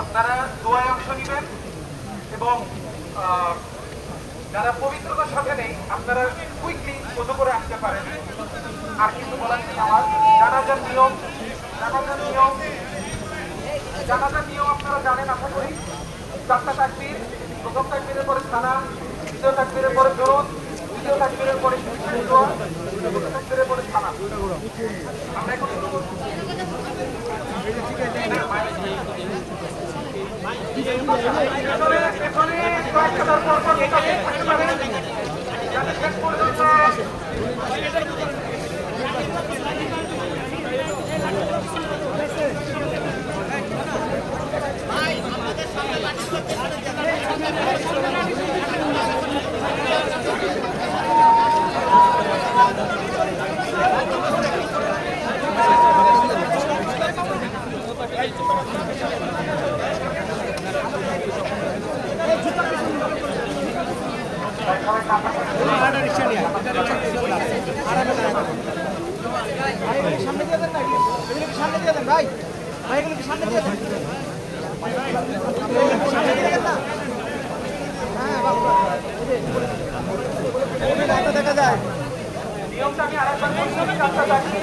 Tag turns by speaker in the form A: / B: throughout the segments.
A: আপনারা দোয়ায় অংশ নেবেন এবং যারা পবিত্রতার সাথে নেই আপনারা কুইকলি ওযু করে আসতে পারেন। আর কিছু বলার নেই আমার। জানাজার নিয়ম আপনারা জানেন আশা করি। 4টা তাকবীর, প্রথম তাকবীরের পরে সালাম, দ্বিতীয় তাকবীরের পরে দরুদ, তৃতীয় তাকবীরের পরে দোয়া, চতুর্থ তাকবীরের পরে সালাম। আমরা এখন শুরু করব। নিয়মটা আমি আরেকবার বলছি। 4টা তাকবীর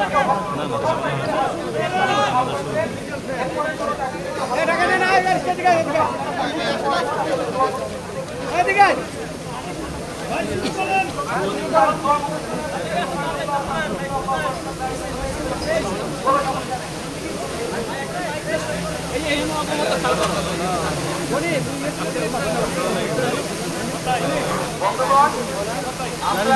A: বন্ধুগণ, আমরা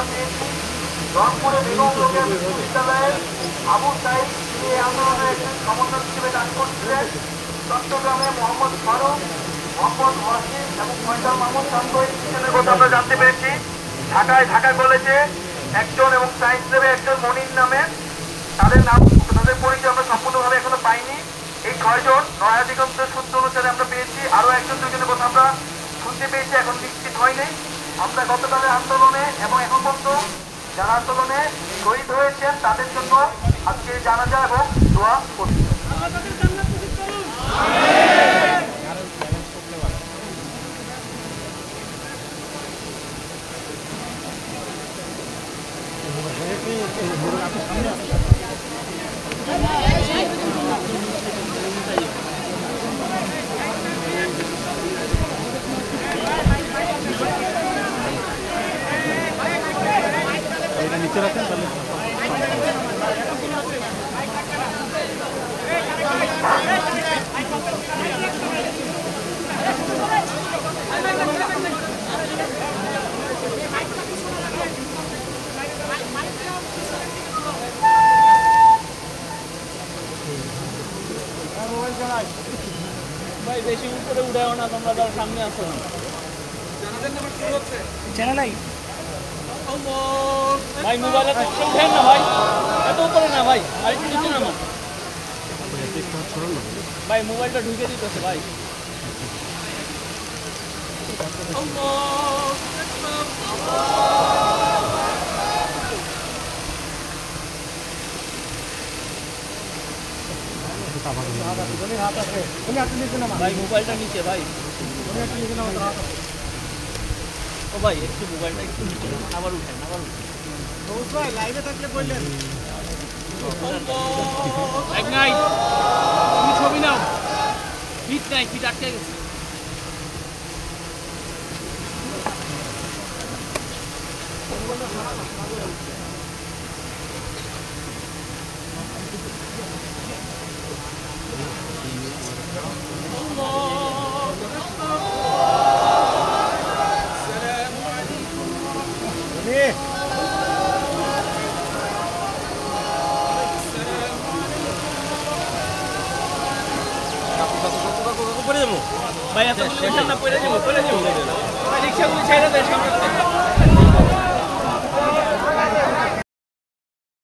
A: আজকে রংপুরে বেগম রোকেয়া বিশ্ববিদ্যালয়ের আবু সাইদ এই আন্দোলনের একজন সমন্বয়ক হিসেবে কাজ করছিলেন। চট্টগ্রামে মোহাম্মদ ফারুক, মোহাম্মদ ওয়াসিম এবং ফয়সাল মাহমুদ ছাত্রের কথা আমরা জানতে পেরেছি। ঢাকা কলেজে একজন এবং সায়েন্স ল্যাবে একজন মনির নামে, তাদের পরিচয় আমরা সম্পূর্ণভাবে এখনো পাইনি। এই 6 জন নয়া দিগন্তের সূত্র অনুসারে আমরা পেয়েছি। আরো একজন দুজনের কথা আমরা শুনতে পেয়েছি, এখন নিশ্চিত হয়নি। আমরা গতকালের আন্দোলনে এবং এখন পর্যন্ত যারা আন্দোলনে শহীদ হয়েছেন তাদের জন্য আজকে জানাজা এবং দোয়া করছি।
B: নিচে রাখেন তাহলে
C: ভাই বেশি উপরে উঠাও না, তোমরা তার সামনে আসো না। চ্যানেল নাই ভাই, মোবাইলে তো উঠেন না ভাই, এত উপরে না ভাই, আর একটু নিচে নামা ভাই, মোবাইলটা ঢুকে দিতেছে ভাই। ভাই মোবাইলটা নিচে ভাই, ও ভাই একটু মোবাইলটা একটু নিচে আবার উঠেন, লাইভে থাকলে বললেন নাই তুমি ছবি নাও, ফিট নাই, ফিট আটকে গেছে। ভাই এত সামনে পড়ে যাবো ভাই, রিক্সাগুলি ছেড়ে দেয় সামনে।